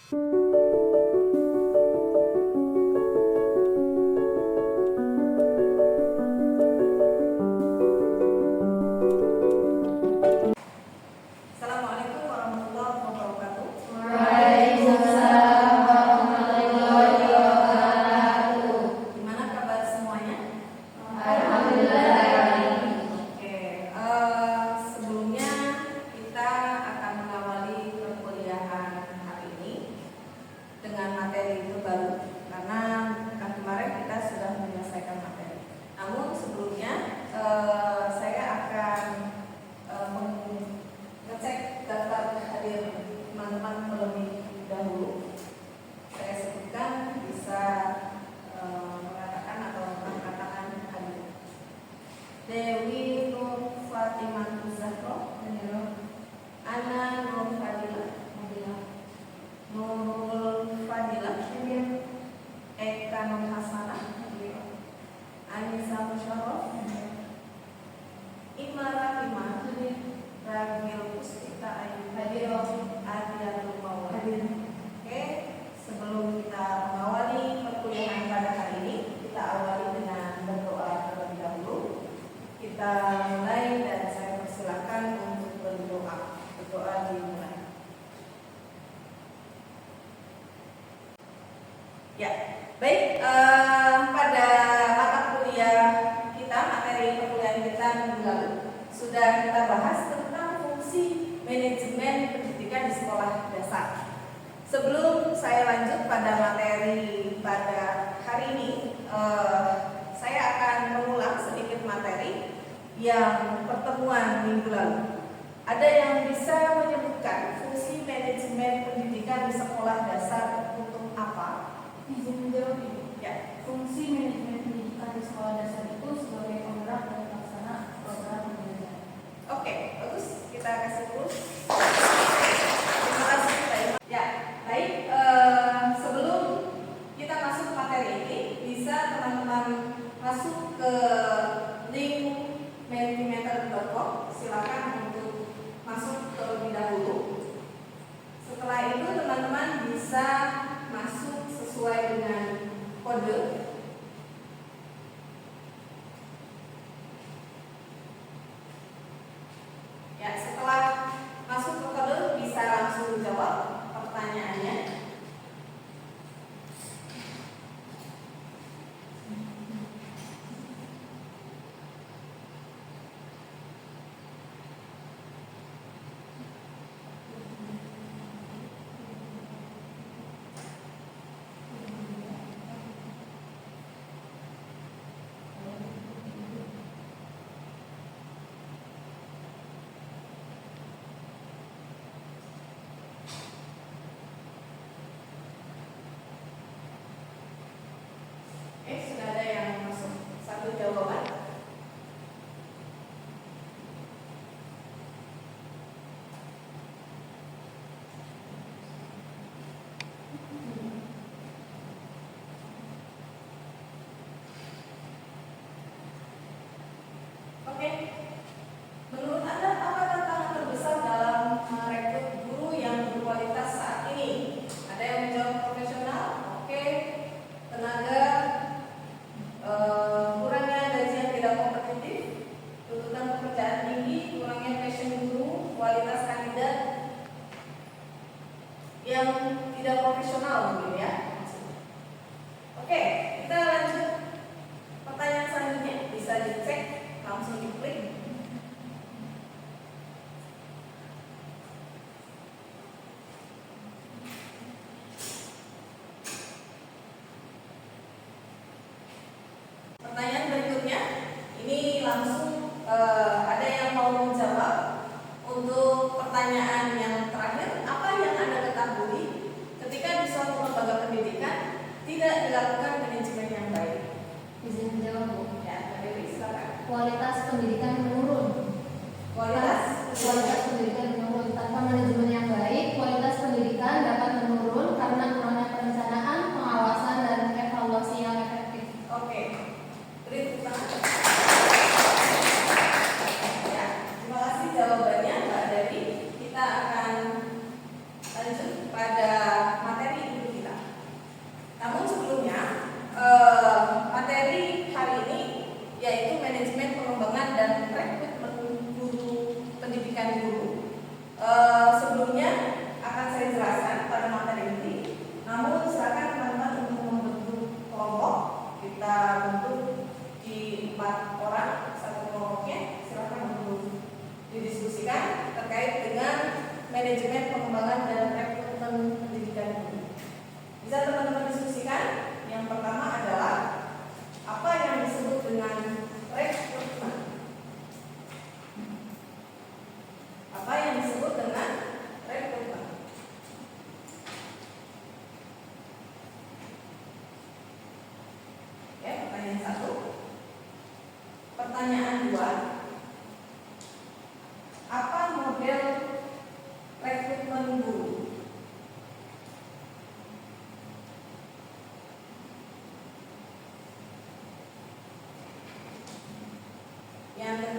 Assalamualaikum warahmatullahi wabarakatuh. Waalaikumsalam warahmatullahi wabarakatuh. Gimana kabar semuanya? Alhamdulillah. Oke, sebelumnya kita akan mengawali perkuliahan hari ini dengan materi terbaru karena kemarin kita sudah menyelesaikan materi. Namun sebelumnya saya akan mengecek daftar hadir teman-teman terlebih dahulu. Saya sebutkan bisa mengatakan atau mengangkat tangan hadir. Dewi Nur Fatimah Zahra, Ana Nur Fadilah, Nurul Fadilah, Eka Nur Hasanah, Anissa Musyarof, Ima Rahimah, Ragil Puspita Ayu, Adiatul Mawar. Oke, sebelum kita mengawali perkuliahan pada hari ini, kita awali dengan berdoa terlebih dahulu. Kita mulai dan saya persilakan untuk berdoa. Berdoa dimulai. Ya, baik. Pada mata kuliah kita, materi perkuliahan kita minggu lalu sudah kita bahas tentang fungsi manajemen pendidikan di sekolah dasar. Sebelum saya lanjut pada materi pada hari ini, saya akan mengulang sedikit materi yang pertemuan minggu lalu. Ada yang bisa menyebutkan fungsi manajemen pendidikan di sekolah dasar untuk apa? Izin menjawab ini. Ya. Fungsi manajemen pendidikan di sekolah dasar itu sebagai penggerak dan pelaksana program pembelajaran. Oke, bagus. Kita kasih terus. Terima kasih. Ya, baik. Sebelum kita masuk materi ini, bisa teman-teman masuk ke link mentimeter.com. Silakan untuk masuk terlebih dahulu. Setelah itu teman-teman bisa masuk sesuai dengan kode. Ya, setelah masuk ke kode bisa langsung jawab pertanyaannya. Sudah ada yang masuk satu jawaban. Oke. Menurut Anda apa tantangan terbesar dalam merekrut guru yang berkualitas saat ini? Ada yang menjawab profesional? Oke. Tenaga, kurangnya gaji yang tidak kompetitif, tuntutan pekerjaan tinggi, kurangnya passion guru, kualitas kandidat yang tidak profesional mungkin ya. Oke, kita lanjut. Pertanyaan selanjutnya bisa dicek, langsung diklik. Pertanyaan berikutnya, ini langsung ada yang mau menjawab. Untuk pertanyaan yang terakhir, apa yang Anda ketahui ketika di suatu lembaga pendidikan tidak dilakukan manajemen yang baik? Izin menjawab, Bu. Ya, Dewi, silakan. Kualitas pendidikan menurun. Kualitas pendidikan menurun tanpa manajemen yang baik. Kualitas pendidikan dapat menurun karena kurangnya perencanaan, pengawasan, dan evaluasi yang efektif. Oke. Beri tepuk tangan. Ya, terima kasih jawabannya Mbak Dewi. Kita akan lanjut pada materi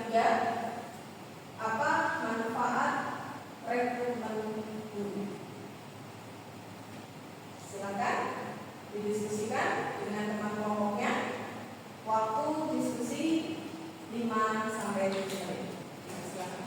3, apa manfaat rekrutmen guru? Silakan didiskusikan dengan teman kelompoknya. Waktu diskusi 5 sampai 7 menit. Silakan.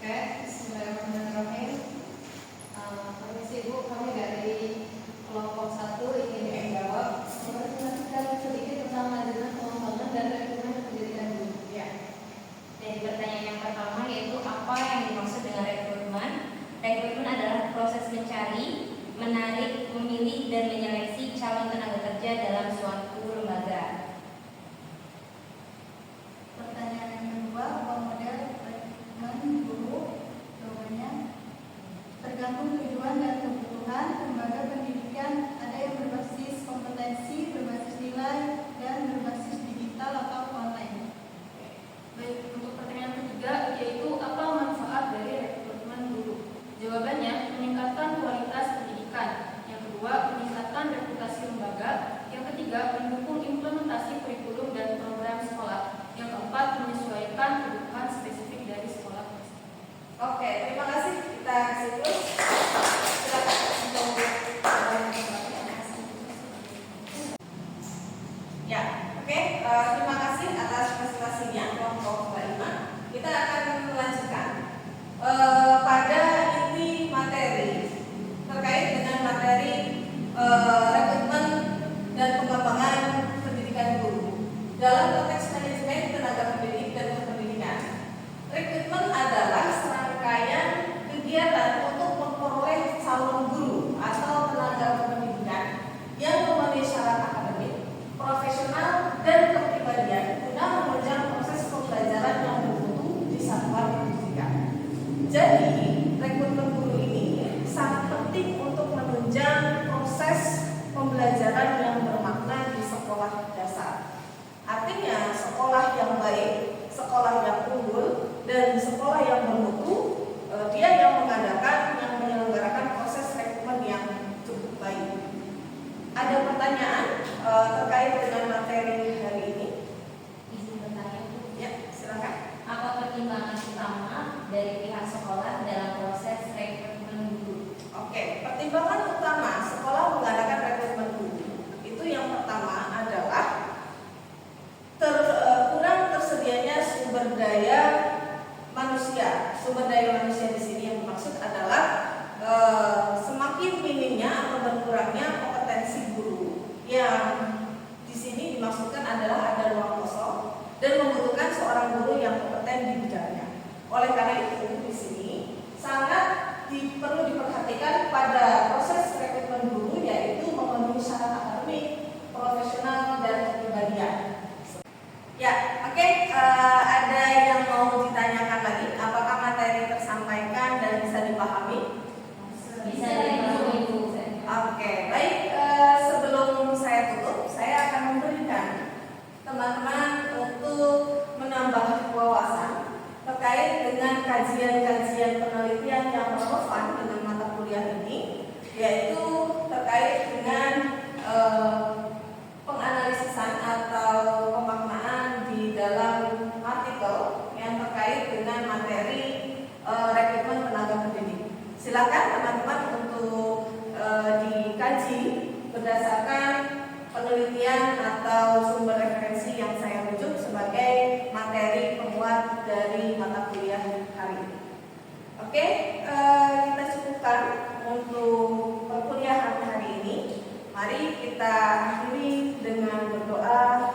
Bismillahirrahmanirrahim. Permisi Bu, kami dari kelompok 1 ingin menjawab. Kita sedikit tentang manajemen pengembangan dan rekrutmen pendidikan guru. Ya. Dari pertanyaan yang pertama yaitu apa yang dimaksud dengan rekrutmen? Rekrutmen adalah proses mencari, menarik, memilih dan menyeleksi calon tenaga kerja dalam suatu lembaga. Pertanyaan yang kedua, apa model rekrutmen guru? Jawabannya tergantung tujuan dan kebutuhan lembaga pendidikan. Ada yang berbasis kompetensi, berbasis nilai, dan berbasis digital atau online. Baik, untuk pertanyaan ketiga yaitu apa manfaat dari rekrutmen guru? Jawabannya meningkatkan kualitas pendidikan. Yang kedua, meningkatkan reputasi lembaga. Yang ketiga, mendukung implementasi kurikulum dan program sekolah. Yang keempat, menyesuaikan kebutuhan spesifik dari sekolah. Oke, terima kasih. Kita siklus. Silakan untuk ya, oke. Terima kasih atas presentasinya kelompok 5. Kita akan melanjutkan pada inti materi terkait dengan materi rekrutmen dan pengembangan pendidikan guru dalam konteks manajemen tenaga pendidik dan kependidikan. Rekrutmen adalah serangkaian kegiatan untuk memperoleh calon guru atau tenaga pendidikan yang memenuhi syarat akademik, profesional, dan kepribadian guna menunjang proses pembelajaran yang bermutu di satuan pendidikan. Jadi, rekrutmen guru ini sangat penting untuk menunjang proses pembelajaran yang bermakna di sekolah dasar. Artinya, sekolah yang baik, sekolah yang unggul, dan sekolah yang bermutu, dia yang mengadakan, yang menyelenggarakan proses rekrutmen yang cukup baik. Ada pertanyaan terkait dengan materi hari ini? Izin bertanya, Bu. Ya, silakan. Apa pertimbangan utama dari pihak sekolah dalam proses rekrutmen guru? Oke, pertimbangan utama sekolah mengadakan rekrutmen guru itu yang pertama adalah kurang tersedianya sumber daya manusia. Sumber daya manusia di sini yang dimaksud adalah semakin minimnya atau berkurangnya kompetensi guru. Yang di sini dimaksudkan adalah ada ruang kosong dan membutuhkan seorang guru yang kompeten di bidangnya. Oleh karena itu di sini sangat perlu diperhatikan pada proses rekrutmen guru yaitu memenuhi syarat akademik, profesional, dan kepribadian. Ya, oke. Ada yang mau ditanyakan lagi? Apakah materi tersampaikan dan bisa dipahami? Bisa dipahami, Bu. Oke, baik. Sebelum saya tutup, saya akan memberikan teman-teman untuk menambah wawasan terkait dengan kajian-kajian penelitian yang relevan dengan mata kuliah ini, yaitu terkait dengan dalam artikel yang terkait dengan materi rekrutmen tenaga pendidik. Silakan teman-teman untuk dikaji berdasarkan penelitian atau sumber referensi yang saya rujuk sebagai materi penguat dari mata kuliah hari ini. Oke, kita cukupkan untuk perkuliahan hari ini. Mari kita akhiri dengan berdoa